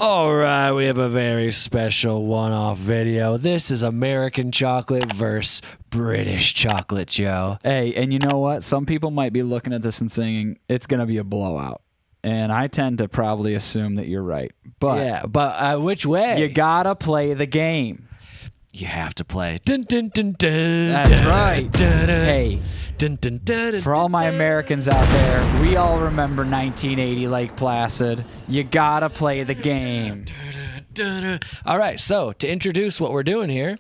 All right, we have a very special one-off video. This is American chocolate versus British chocolate, Joe. Hey, and you know what? Some people might be looking at this and saying it's going to be a blowout. And I tend to probably assume that you're right. But which way? you got to play the game. You have to play. Dun, dun, dun, dun, That's dun, right. dun, dun, Hey, dun, dun, dun, for all my Americans out there, we all remember 1980 Lake Placid. You got to play the game. All right, so to introduce what we're doing here,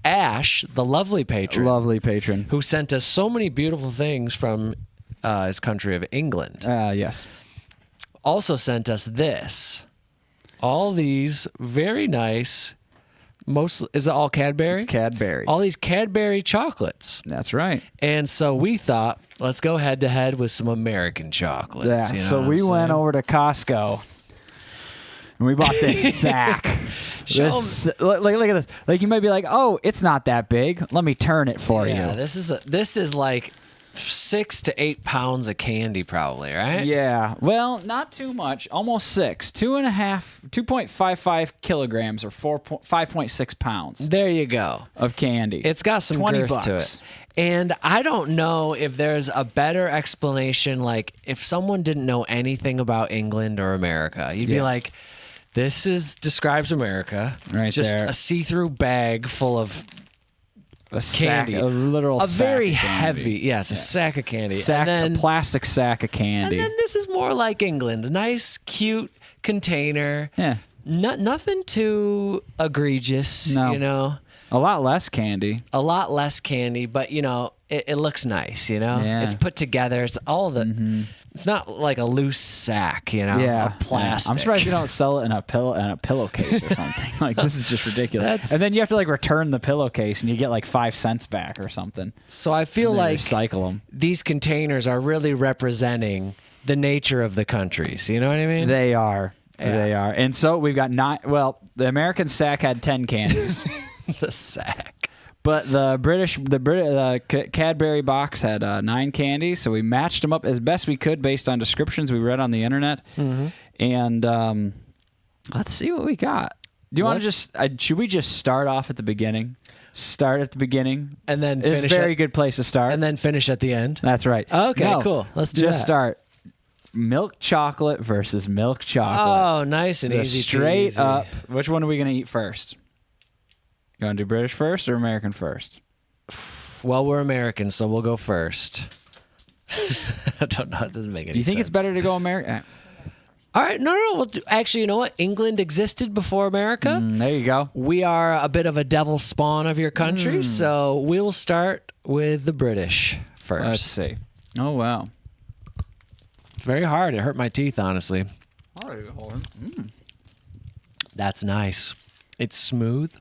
Ash, the lovely patron, who sent us so many beautiful things from his country of England, Yes. also sent us this. All these very nice, is it all Cadbury? It's Cadbury. All these Cadbury chocolates. That's right. And so we thought, let's go head to head with some American chocolates. Yeah. you know So what we I'm went saying? over to Costco and we bought this sack. Look at this. Like you might be like, oh, it's not that big. Let me turn it for Yeah, you. this is like 6 to 8 pounds of candy, probably, right? Yeah. Well, not too much. Almost 6. 2.55 kilograms or 5.6 pounds There you go. of candy. It's got some $20 girth to it. And I don't know if there's a better explanation. Like, if someone didn't know anything about England or America, you'd be like, this describes America. Right just there. a see-through bag full of a sack, candy. a literal a sack very of candy. heavy, yes, a sack of candy. A plastic sack of candy. And then this is more like England. A nice, cute container. Yeah. Nothing too egregious, No. you know. A lot less candy. A lot less candy, but you know, it looks nice, you know? Yeah. It's put together. It's all it's not like a loose sack, you know, of plastic. I'm surprised you don't sell it in a pillowcase or something. Like, this is just ridiculous. And then you have to like return the pillowcase and you get like 5 cents back or something. So I feel like recycle them. These containers are really representing the nature of the countries. You know what I mean? They are. Yeah. They are. And so we've got 9. Well, the American sack had 10 candies. The sack. But the Cadbury box had 9 candies, so we matched them up as best we could based on descriptions we read on the internet. And let's see what we got. Do you want to just? Should we just start off at the beginning? Start at the beginning, And then finish. It's a very good place to start. And then finish at the end. That's right. Okay, cool. Let's do just that. start. Milk chocolate versus milk chocolate. Oh, nice and easy. Straight peasy. up. Which one are we going to eat first? You want to do British first or American first? Well, we're American, so we'll go first. I don't know. It doesn't make any sense. Do you think it's better to go American? All right. No. Actually, you know what? England existed before America. There you go. We are a bit of a devil spawn of your country, so we'll start with the British first. Let's see. Oh, wow. It's very hard. It hurt my teeth, honestly. That's nice. It's smooth.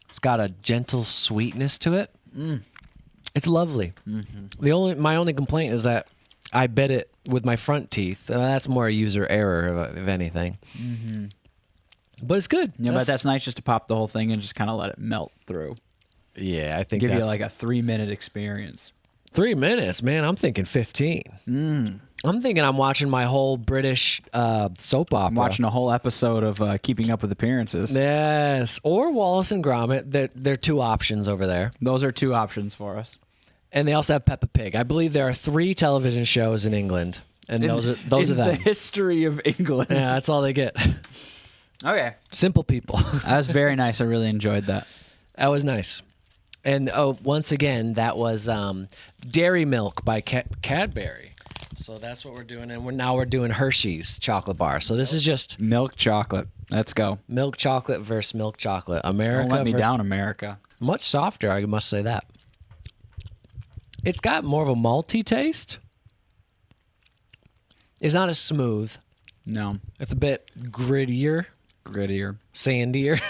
It's got a gentle sweetness to it. It's lovely. My only complaint is that I bit it with my front teeth. That's more a user error, if anything. But it's good. Yeah, but that's nice just to pop the whole thing and just kind of let it melt through. Yeah, I think Give you that's like a 3-minute experience. 3 minutes, man. I'm thinking 15. I'm thinking I'm watching my whole British soap opera. I'm watching a whole episode of Keeping Up with Appearances. Yes, or Wallace and Gromit. They're 2 options over there. Those are 2 options for us. And they also have Peppa Pig. I believe there are 3 television shows in England, and those are in them. the history of England. Yeah, that's all they get. Okay. Simple people. That was very nice. I really enjoyed that. That was nice. And once again, that was Dairy Milk by Cadbury. So that's what we're doing, and now we're doing Hershey's chocolate bar. So this is just Milk chocolate. Let's go. milk chocolate versus milk chocolate. America. Don't let me versus- down, America. Much softer, I must say that. It's got more of a malty taste. It's not as smooth. No. It's a bit grittier, sandier.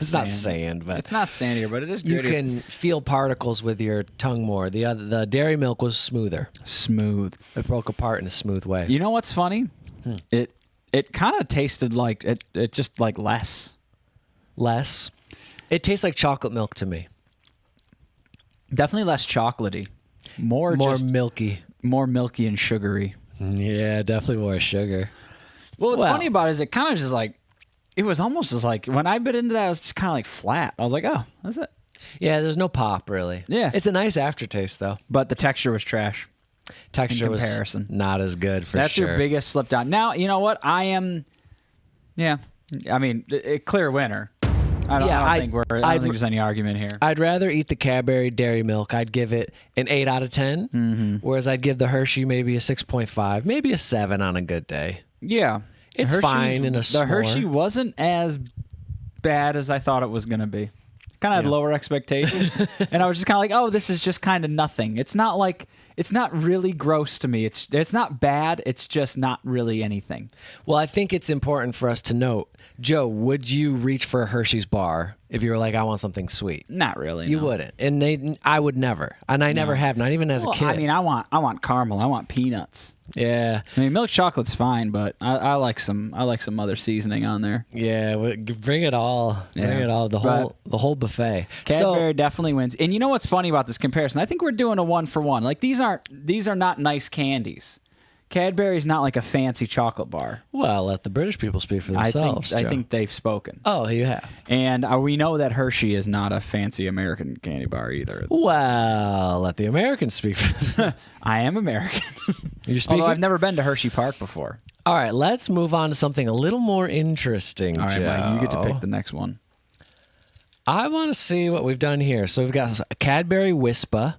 It's not sand, but It's not sandier, but it is you gritty. can feel particles with your tongue more. The dairy milk was smoother. Smooth. It broke apart in a smooth way. You know what's funny? It kind of tasted like it just like less. Less. It tastes like chocolate milk to me. Definitely less chocolatey. More milky. More milky and sugary. Yeah, definitely more sugar. Well, what's funny about it is it kind of just like, it was almost just like, when I bit into that, it was just kind of like flat. I was like, oh, that's it. Yeah, there's no pop, really. Yeah. It's a nice aftertaste, though. But the texture was trash. Texture was comparison. not as good, for That's sure. your biggest slip down. Now, you know what? I mean, a clear winner. I don't think there's any argument here. I'd rather eat the Cadbury Dairy Milk. I'd give it an 8 out of 10, whereas I'd give the Hershey maybe a 6.5, maybe a 7 on a good day. Yeah. It's fine in a The Hershey s'more. wasn't as bad as I thought it was going to be. Kind of had lower expectations. And I was just kind of like, oh, this is just kind of nothing. It's not really gross to me. It's not bad. It's just not really anything. Well, I think it's important for us to note, Joe, would you reach for a Hershey's bar if you were like, I want something sweet? Not really. You no. wouldn't. And I would never. And I never have, not even as a kid. I mean, I want caramel. I want peanuts. Yeah. I mean, milk chocolate's fine, but I like some other seasoning on there. Yeah, bring it all. Bring it all. The whole buffet. Cadbury definitely wins. And you know what's funny about this comparison? I think we're doing a 1-for-1. Like these are not nice candies. Cadbury's not like a fancy chocolate bar. Well, let the British people speak for themselves. I think they've spoken. Oh, you have. And we know that Hershey is not a fancy American candy bar either. Well, let the Americans speak for themselves. I am American. You're speaking? Although I've never been to Hershey Park before. All right, let's move on to something a little more interesting, All right, Joe. Mike, you get to pick the next one. I want to see what we've done here. So we've got a Cadbury Wispa,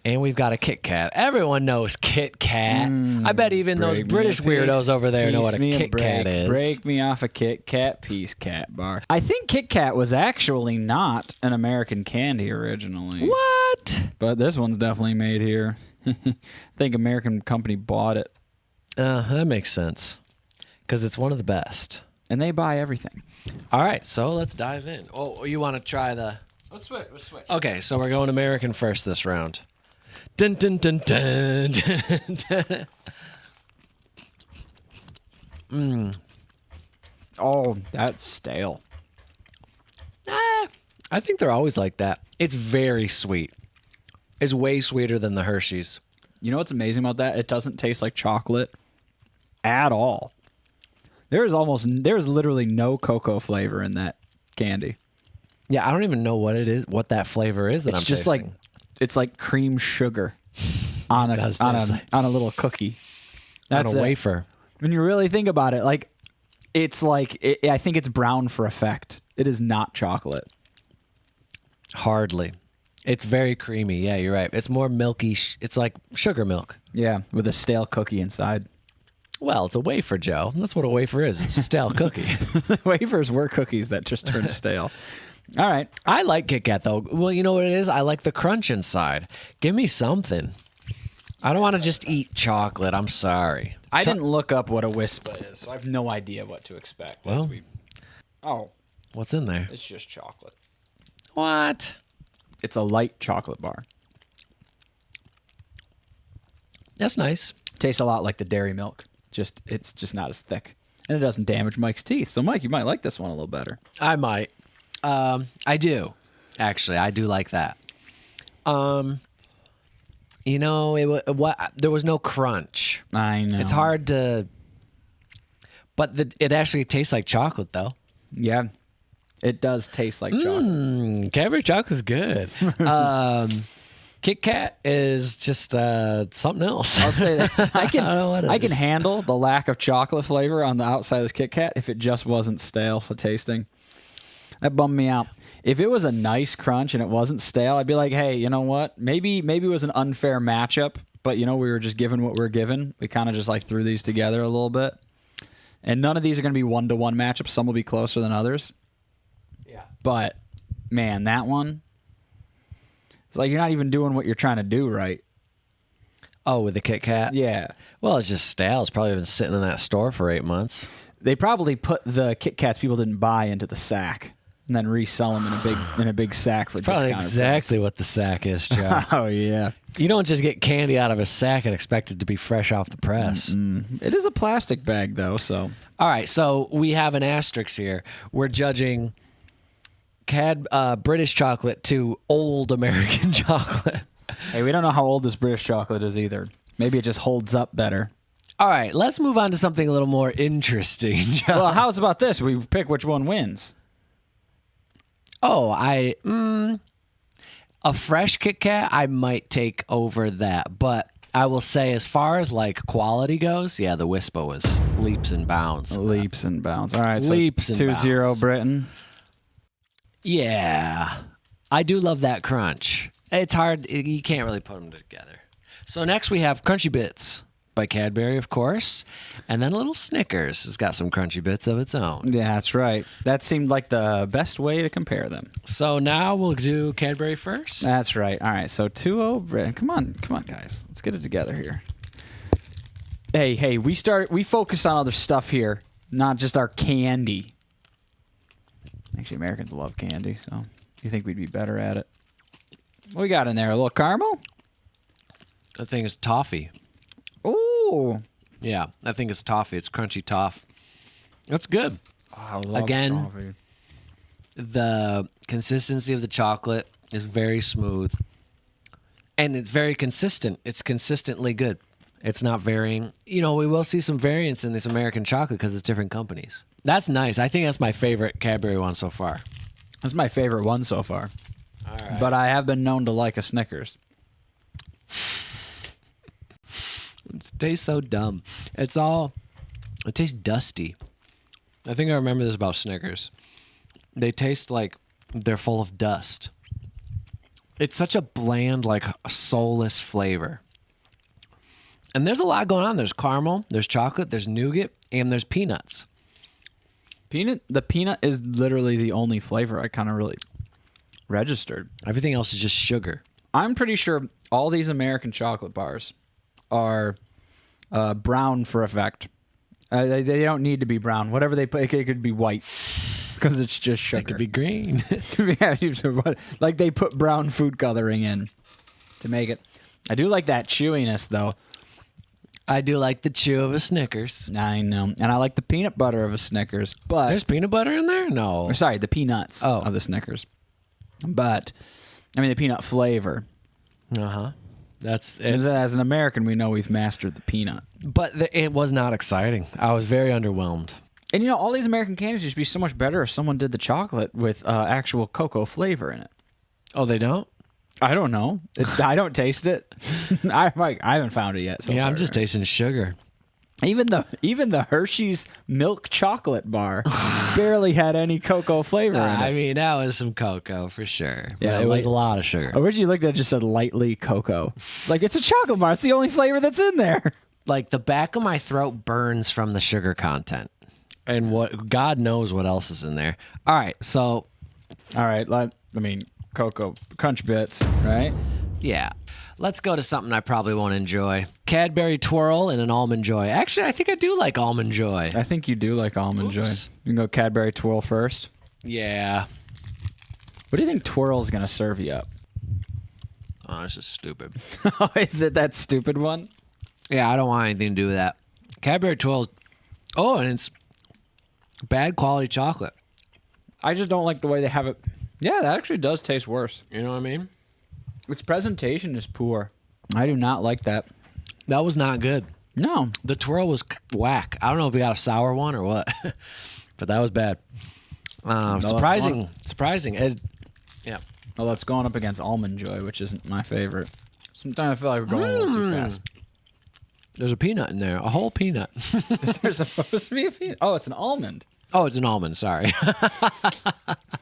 and we've got a Kit Kat. Everyone knows Kit Kat. I bet even those British weirdos over there know what a Kit Kat is. Break me off a Kit Kat piece cat bar. I think Kit Kat was actually not an American candy originally. What? But this one's definitely made here. I think American company bought it. That makes sense. Because it's one of the best. And they buy everything. All right, so let's dive in. Oh, you want to try the... Let's switch. Okay, so we're going American first this round. Dun, dun, dun, dun, dun, dun. Oh, that's stale. I think they're always like that. It's very sweet. It's way sweeter than the Hershey's. You know what's amazing about that? It doesn't taste like chocolate at all. There's literally no cocoa flavor in that candy. Yeah, I don't even know what it is, what that flavor is that It's I'm just tasting. it's like cream sugar on a little cookie. That's on a wafer. When you really think about it, like it's like I think it's brown for effect. It is not chocolate. Hardly. It's very creamy. Yeah, you're right. It's more milky. It's like sugar milk. Yeah, with a stale cookie inside. Well, it's a wafer, Joe. That's what a wafer is. It's a stale cookie. Wafers were cookies that just turned stale. All right. I like Kit Kat, though. Well, you know what it is? I like the crunch inside. Give me something. I don't want to just eat chocolate. I'm sorry. I didn't look up what a Wispa is, so I have no idea what to expect. Well, what's in there? It's just chocolate. What? It's a light chocolate bar. That's nice. Tastes a lot like the dairy milk. It's just not as thick. And it doesn't damage Mike's teeth. So, Mike, you might like this one a little better. I might. I do. Actually, I do like that. You know, there was no crunch. I know. It's hard to... But it actually tastes like chocolate, though. Yeah. It does taste like chocolate. Cadbury chocolate's good. Kit Kat is just something else. I'll say that. I can is. handle the lack of chocolate flavor on the outside of this Kit Kat if it just wasn't stale for tasting. That bummed me out. If it was a nice crunch and it wasn't stale, I'd be like, hey, you know what? Maybe it was an unfair matchup, but we were just given what we were given. We kind of just like threw these together a little bit. And none of these are going to be 1-to-1 matchups. Some will be closer than others. Yeah. But, man, that one, it's like you're not even doing what you're trying to do right. Oh, with the Kit Kat? Yeah. Well, it's just stale. It's probably been sitting in that store for 8 months. They probably put the Kit Kats people didn't buy into the sack and then resell them in a big sack for probably exactly what the sack is, Joe. Oh, yeah. You don't just get candy out of a sack and expect it to be fresh off the press. It is a plastic bag, though, so. All right, so we have an asterisk here. We're judging British chocolate to old American chocolate. Hey, we don't know how old this British chocolate is either. Maybe it just holds up better. All right, let's move on to something a little more interesting, Joe. Well, how's about this? We pick which one wins. Oh, a fresh Kit Kat, I might take over that. But I will say, as far as like quality goes, yeah, the Wispa was leaps and bounds. Leaps and bounds. All right, so Leaps and 2-0 bounds. Britain. Yeah, I do love that crunch. It's hard. You can't really put them together. So next we have Crunchy Bits by Cadbury, of course. And then a little Snickers has got some Crunchy Bits of its own. Yeah, that's right. That seemed like the best way to compare them. So now we'll do Cadbury first. That's right. All right, so 2-0 Britain. Come on, guys. Let's get it together here. Hey, we focus on other stuff here, not just our candy. Actually, Americans love candy, so you think we'd be better at it. What we got in there? A little caramel? I think it's toffee. Ooh. Yeah, I think it's toffee. It's crunchy toff. That's good. Oh, I love Again, coffee. The consistency of the chocolate is very smooth. And it's very consistent. It's consistently good. It's not varying. You know, we will see some variance in this American chocolate because it's different companies. That's nice. I think that's my favorite Cadbury one so far. That's my favorite one so far. All right. But I have been known to like a Snickers. It tastes so dumb. It tastes dusty. I think I remember this about Snickers. They taste like they're full of dust. It's such a bland, like soulless flavor. And there's a lot going on. There's caramel, there's chocolate, there's nougat, and there's peanuts. The peanut is literally the only flavor I kind of really registered. Everything else is just sugar. I'm pretty sure all these American chocolate bars are brown for effect. They don't need to be brown. Whatever they put, it could be white because it's just sugar. It could be green. Yeah, like they put brown food coloring in to make it. I do like that chewiness, though. I do like the chew of a Snickers. I know. And I like the peanut butter of a Snickers. But There's peanut butter in there? No. or sorry, the peanuts of the Snickers. But, I mean, the peanut flavor. Uh-huh. It's, As an American, we know we've mastered the peanut. but it was not exciting. I was very underwhelmed. And, you know, all these American candies used to be so much better if someone did the chocolate with actual cocoa flavor in it. Oh, they don't? I don't know. I don't taste it. I haven't found it yet. So Yeah, far. I'm just tasting sugar. Even the Hershey's milk chocolate bar barely had any cocoa flavor in it. I mean, that was some cocoa for sure. Yeah, Yeah, it was like- a lot of sugar. Originally looked at it, just said lightly cocoa. Like, it's a chocolate bar. It's the only flavor that's in there. Like the back of my throat burns from the sugar content. And what God knows what else is in there. All right, so All right. Cocoa Crunch Bits, right? yeah. Let's go to something I probably won't enjoy. Cadbury Twirl and an Almond Joy. Actually, I think I do like Almond Joy. I think you do like Almond Joy. Oops. You can go Cadbury Twirl first. Yeah. What do you think Twirl's going to serve you up? Oh, this is stupid. Oh, is it that stupid one? Yeah, I don't want anything to do with that. Cadbury Twirl. Oh, and it's bad quality chocolate. I just don't like the way they have it. Yeah, that actually does taste worse. You know what I mean? Its presentation is poor. I do not like that. That was not good. No. The Twirl was whack. I don't know if we got a sour one or what, but that was bad. Surprising. Yeah. Well, that's going up against Almond Joy, which isn't my favorite. Sometimes I feel like we're going a little too fast. There's a peanut in there, a whole peanut. Is there supposed to be a peanut? Oh, it's an almond. Oh, it's an almond. Sorry.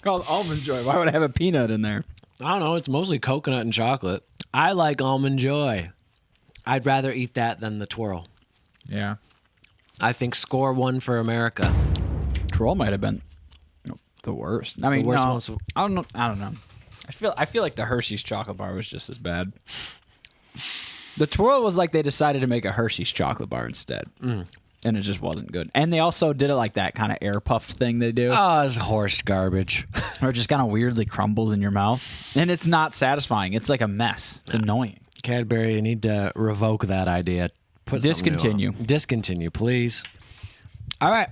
Called Almond Joy. Why would I have a peanut in there? I don't know. It's mostly coconut and chocolate. I like Almond Joy. I'd rather eat that than the Twirl. Yeah. I think score one for America. Twirl might have been the worst. I mean, The worst no, ones- I don't know. I feel like the Hershey's chocolate bar was just as bad. The Twirl was like they decided to make a Hershey's chocolate bar instead. And it just wasn't good. And they also did it like that kind of air puffed thing they do. Oh, it's horse garbage. Where it just kind of weirdly crumbles in your mouth. And it's not satisfying. It's like a mess. It's annoying. Cadbury, you need to revoke that idea. Put something new Discontinue. on. Discontinue, please. All right.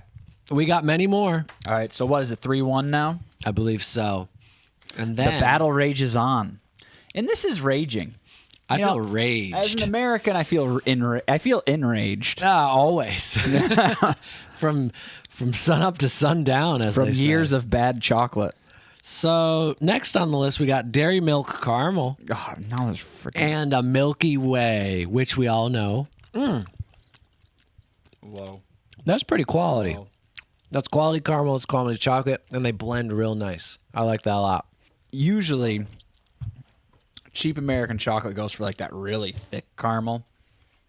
We got many more. All right, so what is it, 3-1 now? I believe so. And The then battle rages on. And this is raging. I feel raged. As an American, I feel enraged. Always. From sun up to sundown, as From they years say. of bad chocolate. So next on the list, we got Dairy Milk Caramel Oh, now there's freaking... and a Milky Way, which we all know. Whoa. That's pretty quality. Whoa. That's quality caramel. It's quality chocolate, and they blend real nice. I like that a lot. Usually, cheap American chocolate goes for like that really thick caramel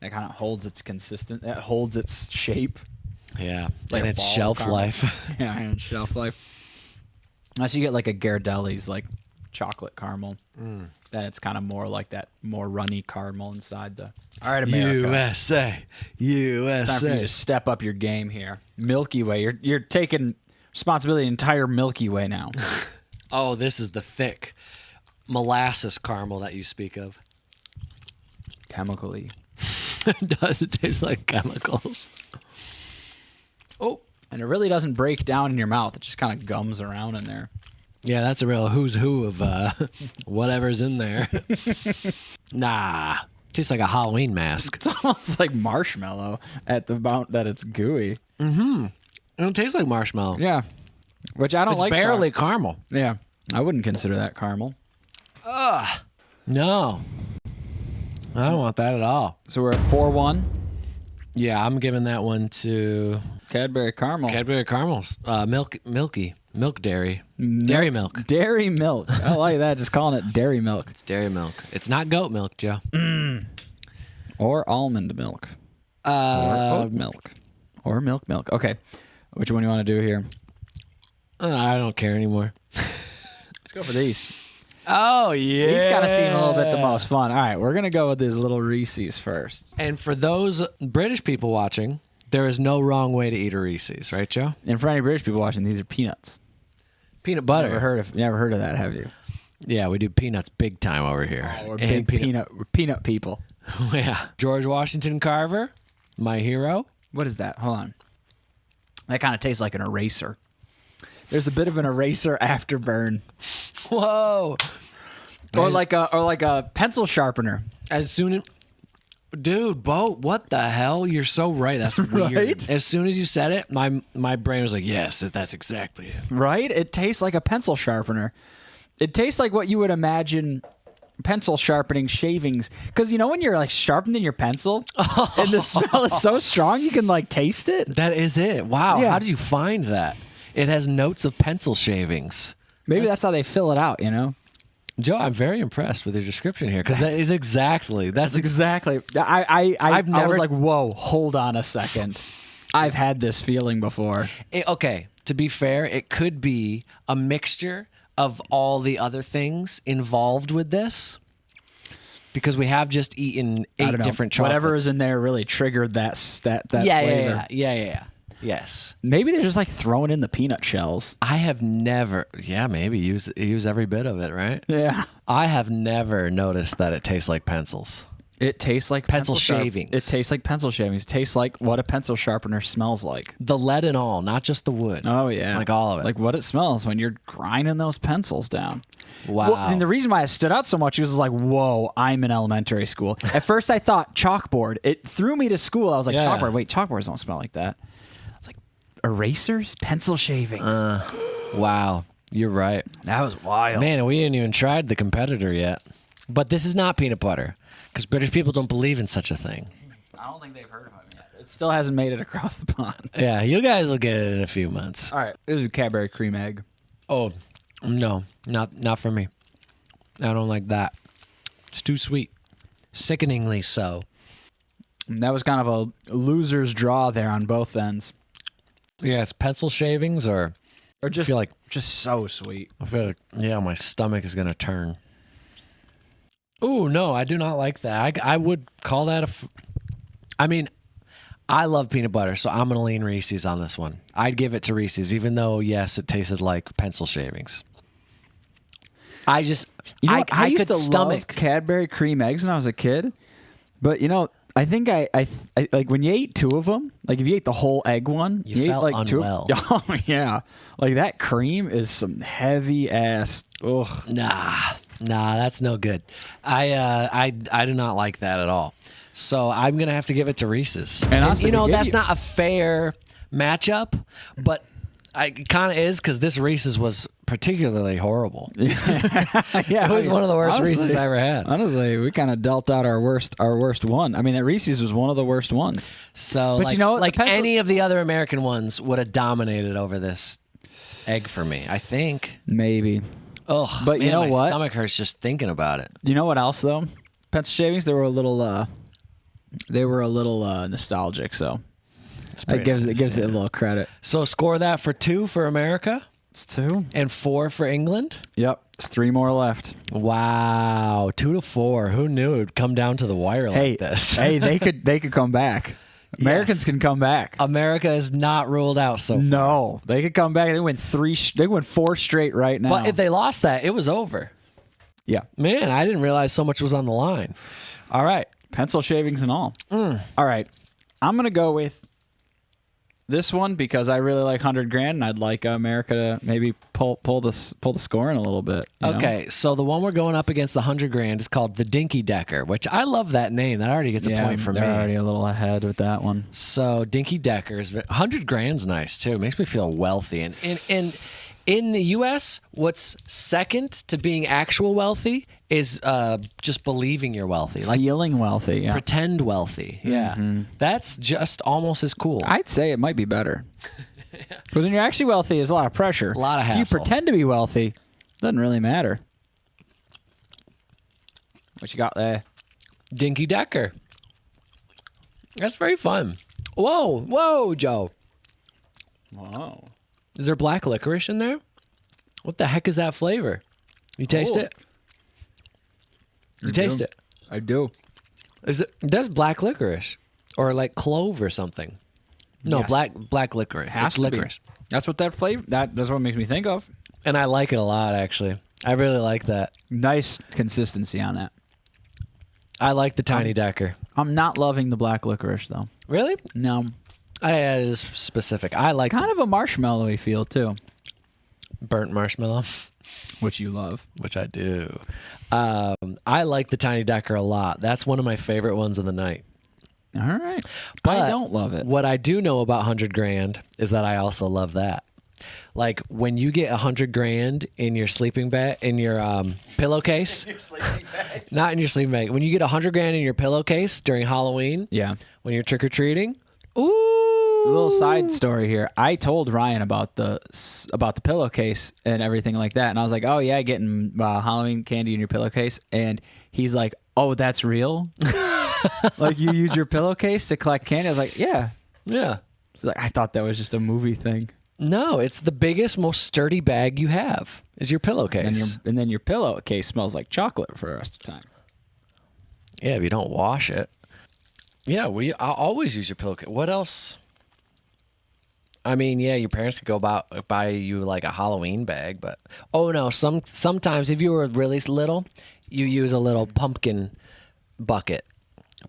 that kind of holds its shape. Yeah, Like and a its ball of shelf caramel. life. Yeah, and shelf life. Unless you get like a Ghirardelli's like chocolate caramel, then it's kind of more like that more runny caramel inside the. All right, America. USA. Time for you to step up your game here. Milky Way, you're taking responsibility of the entire Milky Way now. Oh, this is the thick molasses caramel that you speak of. Chemically. It does. It tastes like chemicals. Oh, and it really doesn't break down in your mouth. It just kind of gums around in there. Yeah, that's a real who's who of whatever's in there. Nah. Tastes like a Halloween mask. It's almost like marshmallow at the amount that it's gooey. It don't taste like marshmallow. Yeah, which I don't It's like. barely caramel. Yeah, I wouldn't consider that caramel. No. I don't want that at all. So we're at 4-1. Yeah, I'm giving that one to Cadbury caramel. Cadbury Caramels. Milk dairy. Dairy milk. Dairy milk. I like that. Just calling it dairy milk. It's dairy milk. It's not goat milk, Joe. Or almond milk. Or oat milk. Or milk. Okay. Which one do you want to do here? I don't care anymore. Let's go for these. Oh, yeah. These kind of seem a little bit the most fun. All right, we're going to go with these little Reese's first. And for those British people watching, there is no wrong way to eat a Reese's, right, Joe? And for any British people watching, these are peanuts. Peanut butter. Never heard of that, have you? Yeah, we do peanuts big time over here. We're And big peanut people. Yeah. George Washington Carver, my hero. What is that? Hold on. That kind of tastes like an eraser. There's a bit of an eraser afterburn. Whoa. Or like a pencil sharpener. As soon as... Dude, Bo, what the hell? You're so right. That's weird. Right? As soon as you said it, my brain was like, yes, that's exactly it. Right? It tastes like a pencil sharpener. It tastes like what you would imagine pencil sharpening shavings. Because, you know, when you're like sharpening your pencil and the smell is so strong, you can like taste it. That is it. Wow. Yeah. How did you find that? It has notes of pencil shavings. Maybe that's how they fill it out, you know? Joe, I'm very impressed with your description here because that is exactly. That's Exactly. I never- was like, whoa, hold on a second. I've had this feeling before. Okay, to be fair, it could be a mixture of all the other things involved with this because we have just eaten I 8 don't know. different chocolates. Whatever is in there really triggered that flavor. Yeah. Yes. Maybe they're just like throwing in the peanut shells. I have never. Yeah, maybe use every bit of it, right? Yeah. I have never noticed that it tastes like pencils. It tastes like Pencil shavings. It tastes like pencil shavings. It tastes like what a pencil sharpener smells like. The lead and all, not just the wood. Oh, yeah. Like all of it. Like what it smells when you're grinding those pencils down. Wow. Well, and the reason why it stood out so much is like, whoa, I'm in elementary school. At first I thought chalkboard. It threw me to school. I was like, Yeah. chalkboard. Wait, chalkboards don't smell like that. I was like, erasers? Pencil shavings. Wow. You're right. That was wild. Man, we ain't even tried the competitor yet. But this is not peanut butter because British people don't believe in such a thing. I don't think they've heard of it yet. It still hasn't made it across the pond. Yeah, you guys will get it in a few months. All right. This is a Cadbury cream egg. Oh, no, not for me. I don't like that. It's too sweet. Sickeningly so. And that was kind of a loser's draw there on both ends. Yeah, it's pencil shavings or Or I feel like so sweet. yeah, my stomach is gonna turn. Ooh, no, I do not like that. I would call that I mean, I love peanut butter, so I'm gonna lean Reese's on this one. I'd give it to Reese's, even though yes, it tasted like pencil shavings. I just I used could to stomach love Cadbury cream eggs when I was a kid, but you know, I think I like when you ate 2 of them. Like if you ate the whole egg one, You ate felt like unwell. 2. Oh yeah, like that cream is some heavy ass. Ugh. Nah. Nah, that's no good. I do not like that at all. So I'm gonna have to give it to Reese's. And also to give that's you- not a fair matchup, but it kind of is because this Reese's was particularly horrible. Yeah, It was one of the worst honestly- Reese's I ever had. Honestly, we kind of dealt out our worst one. I mean, that Reese's was one of the worst ones. So, But like, you know what? like The pencil- any of the other American ones would have dominated over this egg for me. I think. Maybe. Oh, But you know my what? stomach hurts just thinking about it. You know what else though? Pencil shavings. They were a little nostalgic. So pretty it gives it a little credit. So score that for 2 for America It's 2. and 4 for England. Yep. It's 3 more left. Wow, 2-4. Who knew it would come down to the wire Hey, like this? hey, they could come back. Americans can come back. America is not ruled out so far. No, they could come back. They went 4 straight right now. But if they lost that, it was over. yeah, Man, I didn't realize so much was on the line. All right. pencil shavings and all. All right, I'm gonna go with this one because I really like 100 grand, and I'd like America to maybe pull the score in a little bit. you know? Okay, so the one we're going up against the 100 grand is called the Dinky Decker, which I love that name. That already gets a Yeah, point for me. they're already a little ahead with that one. So Dinky Deckers, 100 grand's nice too. It makes me feel wealthy. And in the U.S., what's second to being actual wealthy is just believing you're wealthy, like Feeling wealthy. Yeah, pretend wealthy. Yeah, that's just almost as cool. I'd say it might be better. Because when you're actually wealthy, there's a lot of pressure. A lot of If you hassle. pretend to be wealthy, doesn't really matter. What you got there? Dinky Decker. That's very fun. Whoa, Joe. Wow. Is there black licorice in there? What the heck is that flavor? You taste Oh. it? You taste it? I do. Is it? That's black licorice, or like clove or something. No, Yes. black licorice. Has It's to be. licorice, That's what that flavor. That's what it makes me think of. and I like it a lot. Actually, I really like that. Nice consistency on that. I like the Tiny Decker. I'm not loving the black licorice though. Really? No, I it is specific. I like kind of a marshmallowy feel too, burnt marshmallow, which you love. which I do. I like the Tiny Decker a lot. That's one of my favorite ones of the night. All right, But I don't love it. What I do know about 100 grand is that I also love that. Like when you get 100 grand in your sleeping bag, in your pillowcase, not in your sleeping bag. When you get 100 grand in your pillowcase during Halloween, Yeah. when you're trick or treating, ooh, A little side story here. I told Ryan about the pillowcase and everything like that, and I was like, "Oh yeah, getting Halloween candy in your pillowcase," and he's like, "Oh, that's real? Like you use your pillowcase to collect candy?" I was like, "Yeah." yeah. He's like, I thought that was just a movie thing. No, it's the biggest, most sturdy bag you have is your pillowcase. And then your pillowcase smells like chocolate for the rest of the time. Yeah, if you don't wash it. Yeah, I'll always use your pillowcase. What else? I mean, yeah, your parents could go buy you like a Halloween bag, but oh no, sometimes if you were really little, you use a little pumpkin bucket,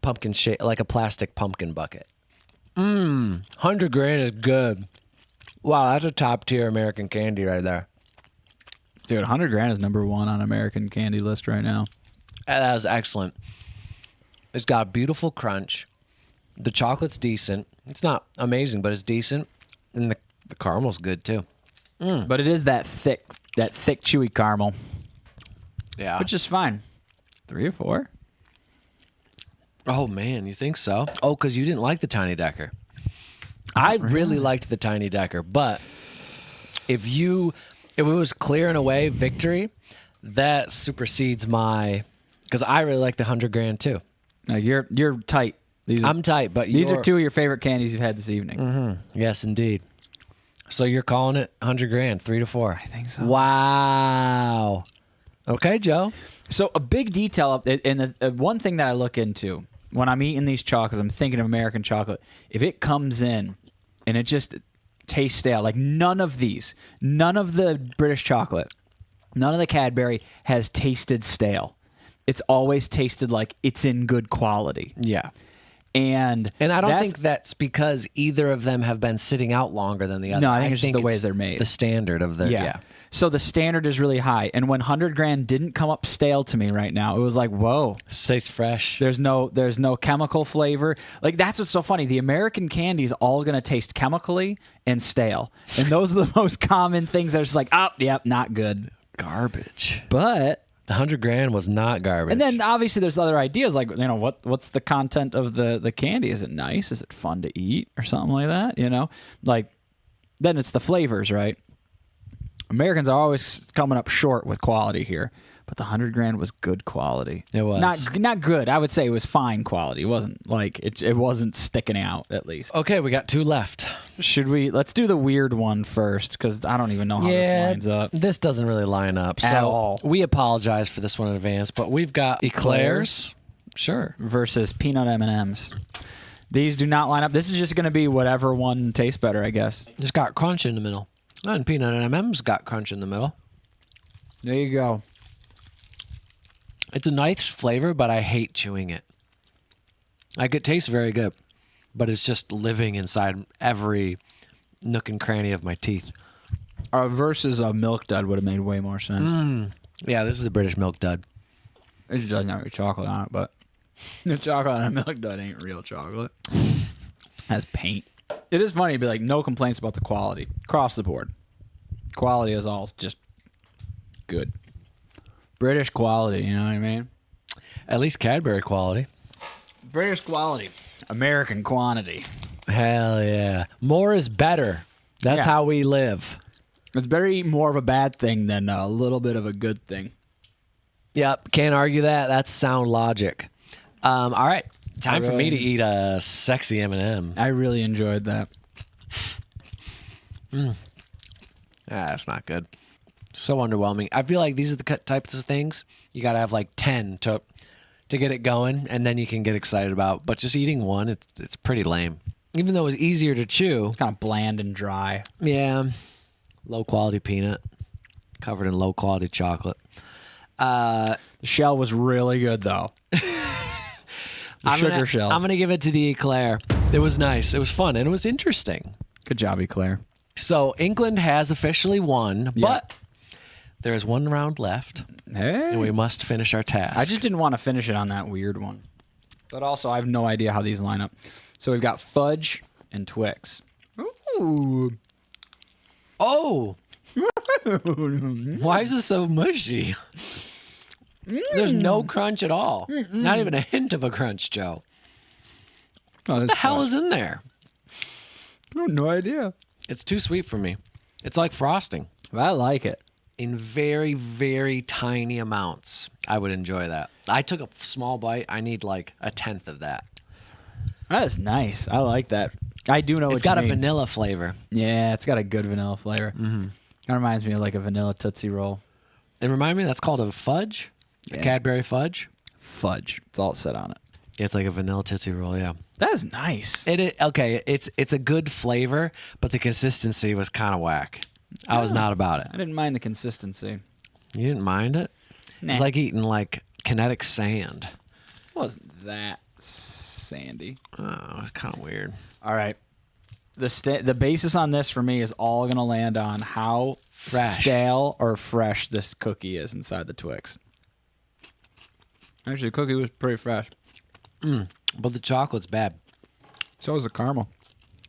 pumpkin shape, like a plastic pumpkin bucket. 100 grand is good. Wow, that's a top tier American candy right there. Dude, 100 grand is number 1 on American candy list right now. That was excellent. It's got a beautiful crunch. The chocolate's decent. It's not amazing, but it's decent. And the caramel's good too. But it is that thick, chewy caramel, Yeah. which is fine. 3 or 4? Oh man, you think so? Oh, because you didn't like the Tiny Decker. I really liked the Tiny Decker, but if it was clearing away victory, that supersedes because I really like the 100 grand too. No, you're tight. I'm tight, but These are 2 of your favorite candies you've had this evening. Yes, indeed. So you're calling it 100 grand, 3-4. I think so. Wow. Okay, Joe. So a big detail, and the one thing that I look into when I'm eating these chocolates, I'm thinking of American chocolate. If it comes in and it just tastes stale, like none of the British chocolate, none of the Cadbury has tasted stale. It's always tasted like it's in good quality. Yeah. And I don't think that's because either of them have been sitting out longer than the other. No, I think it's just the way they're made. The standard of their yeah. So the standard is really high. And when 100 Grand didn't come up stale to me right now, it was like, whoa. Stays fresh. There's no chemical flavor. Like, that's what's so funny. The American candy is all going to taste chemically and stale. And those are the most common things that are just like, oh, yep, not good. Garbage. But the 100 Grand was not garbage. And then obviously there's other ideas like, what's the content of the candy? Is it nice? Is it fun to eat or something like that? Like, then it's the flavors, right? Americans are always coming up short with quality here, but the 100 Grand was good quality. It was not good. I would say it was fine quality. It wasn't like it wasn't sticking out at least. Okay, we got 2 left. Let's do the weird one first because I don't even know how this lines up. This doesn't really line up at all. We apologize for this one in advance, but we've got Eclairs, sure, versus peanut M&Ms. These do not line up. This is just going to be whatever one tastes better, I guess. It's got crunch in the middle. And peanut M&M's got crunch in the middle. There you go. It's a nice flavor, but I hate chewing it. Like, it tastes very good, but it's just living inside every nook and cranny of my teeth. Versus a Milk Dud would have made way more sense. Yeah, this is the British Milk Dud. It just doesn't have any chocolate on it, but the chocolate on a Milk Dud ain't real chocolate. It has paint. It is funny to be like, no complaints about the quality. Across the board. Quality is all just good. British quality, you know what I mean? At least Cadbury quality. British quality. American quantity. Hell yeah. More is better. That's how we live. It's very more of a bad thing than a little bit of a good thing. Yep, can't argue that. That's sound logic. All right. Time for me to eat a sexy M&M. I really enjoyed that. That's not good. So underwhelming. I feel like these are the types of things you got to have like 10 to get it going, and then you can get excited about. But just eating one, it's pretty lame. Even though it was easier to chew. It's kind of bland and dry. Yeah. Low quality peanut covered in low quality chocolate. The shell was really good, though. Sugar shell. I'm going to give it to the Eclair. It was nice. It was fun, and it was interesting. Good job, Eclair. So England has officially won, but there is one round left, and we must finish our task. I just didn't want to finish it on that weird one. But also, I have no idea how these line up. So we've got Fudge and Twix. Ooh. Oh. Why is it so mushy? There's no crunch at all. Not even a hint of a crunch, Joe. What the hell is in there? I have no idea. It's too sweet for me. It's like frosting. I like it. In very, very tiny amounts, I would enjoy that. I took a small bite. I need like a tenth of that. That is nice. I like that. I do know it's got a vanilla flavor. Yeah, it's got a good vanilla flavor. Mm-hmm. That reminds me of like a vanilla Tootsie Roll. It reminds me that's called a fudge? Yeah. A Cadbury fudge? Fudge. It's all set on it. Yeah, it's like a vanilla Tootsie Roll, yeah. That is nice. Okay, it's a good flavor, but the consistency was kind of whack. I was not about it. I didn't mind the consistency. You didn't mind it? Nah. It's like eating like kinetic sand. It wasn't that sandy. Oh, it's kind of weird. All right. The basis on this for me is all going to land on how stale or fresh this cookie is inside the Twix. Actually, the cookie was pretty fresh. But the chocolate's bad. So was the caramel.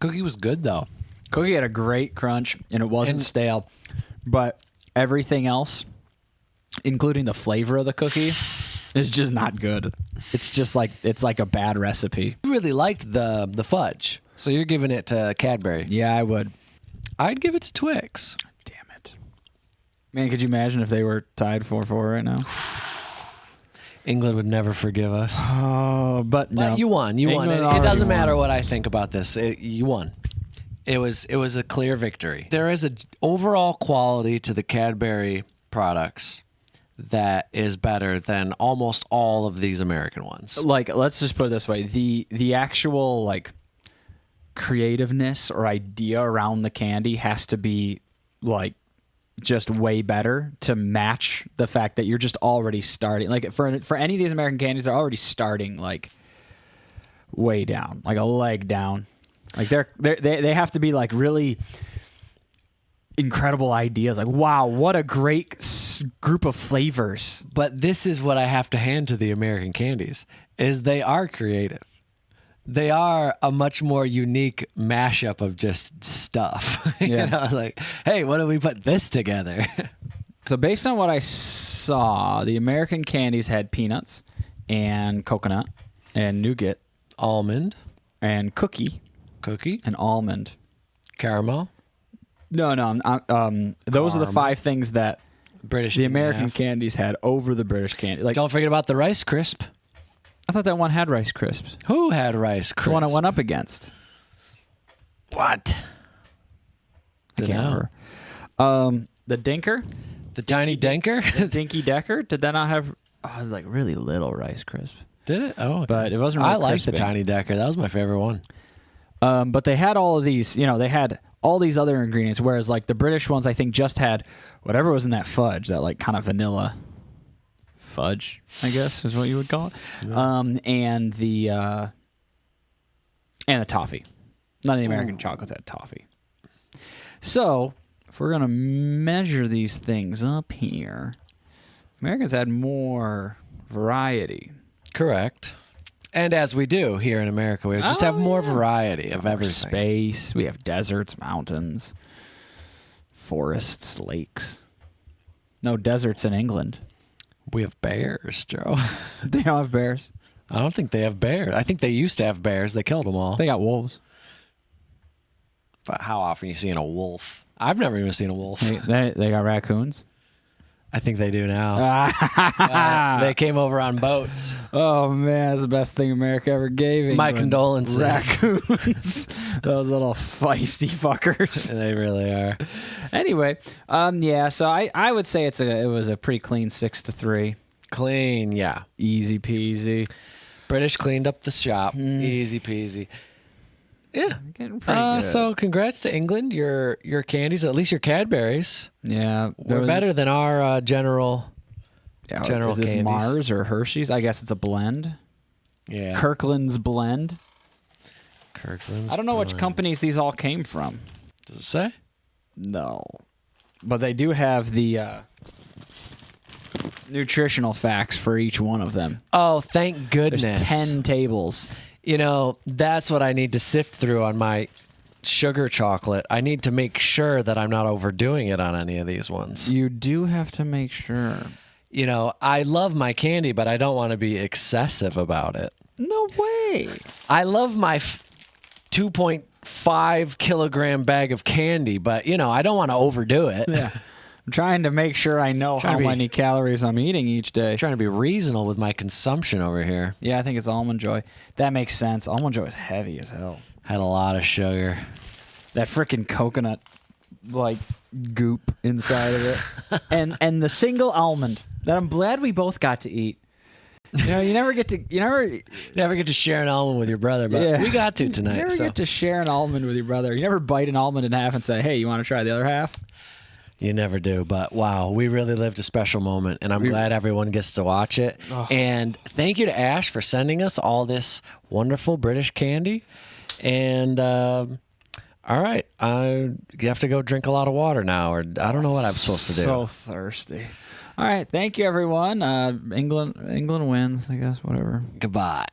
Cookie was good, though. Cookie had a great crunch, and it wasn't stale. But everything else, including the flavor of the cookie, is just not good. It's like a bad recipe. You really liked the fudge, so you're giving it to Cadbury. Yeah, I would. I'd give it to Twix. Damn it. Man, could you imagine if they were tied 4-4 right now? England would never forgive us. Oh, but no. You won. You won. It doesn't matter what I think about this. You won. It was a clear victory. There is an overall quality to the Cadbury products that is better than almost all of these American ones. Like, let's just put it this way. The actual, like, creativeness or idea around the candy has to be, like, just way better to match the fact that you're just already starting. Like, for any of these American candies, they're already starting, like, way down, like a leg down. Like they have to be like really incredible ideas. Like, wow, what a great group of flavors. But this is what I have to hand to the American candies, is they are creative. They are a much more unique mashup of just stuff. Yeah. You know, like, hey, what if we put this together? So based on what I saw, the American candies had peanuts and coconut and nougat Almond, and cookie and almond. caramel, No, those are the 5 things that British. the didn't American have. candies had over the British candy. Like, Don't forget about the Rice Crisp. I thought that one had Rice Crisps. Who had Rice Crisp? The one I went up against. What? I can't Dunno. remember. The Dinker, The Tiny Denker? the Dinky Decker. Did that not have? Oh, it was like really little Rice Crisp. Did it? Oh, okay. But it wasn't really I liked the crispy. Tiny Decker. That was my favorite one. But they had all of these. You know, they had all these other ingredients. Whereas like the British ones, I think just had whatever was in that fudge, that like kind of vanilla fudge, I guess is what you would call it. Yeah. And the toffee. None of the American chocolates had toffee. So if we're gonna measure these things up here, Americans had more variety. Correct. And as we do here in America, we just have more variety of everything. Space. We have deserts, mountains, forests, lakes. No deserts in England. We have bears, Joe. They don't have bears. I don't think they have bears. I think they used to have bears. They killed them all. They got wolves. But how often are you seeing a wolf? I've never even seen a wolf. They got raccoons. I think they do now. They came over on boats. Oh man, that's the best thing America ever gave me. My condolences. Raccoons. Those little feisty fuckers. They really are. Anyway, yeah. So I would say it was a pretty clean 6-3. Clean, yeah. Easy peasy. British cleaned up the shop. Easy peasy. Yeah. Getting pretty good. So congrats to England. Your candies, at least your Cadbury's, Yeah, were better than our general Is this candies. Mars or Hershey's? I guess it's a blend. Yeah. Kirkland's blend. Kirkland's. I don't know which blend. companies these all came from. Does it say? No, but they do have the nutritional facts for each one of them. Oh, thank goodness. There's 10 tables. You know, that's what I need to sift through on my sugar chocolate. I need to make sure that I'm not overdoing it on any of these ones. You do have to make sure. You know, I love my candy, but I don't want to be excessive about it. No way. I love my 2.5 kilogram bag of candy, but, you know, I don't want to overdo it. Yeah. I'm trying to make sure I know how many calories I'm eating each day. I'm trying to be reasonable with my consumption over here. Yeah, I think it's Almond Joy. That makes sense. Almond Joy is heavy as hell. Had a lot of sugar. That freaking coconut like goop inside of it. and the single almond that I'm glad we both got to eat. You know, you never get to share an almond with your brother, but we got to tonight. You never get to share an almond with your brother. You never bite an almond in half and say, "Hey, you want to try the other half?" You never do, but wow, we really lived a special moment, and I'm glad everyone gets to watch it. Oh. And thank you to Ash for sending us all this wonderful British candy. And all right, you have to go drink a lot of water now, or I don't know what I'm supposed to do. So thirsty. All right, thank you, everyone. England wins, I guess. Whatever. Goodbye.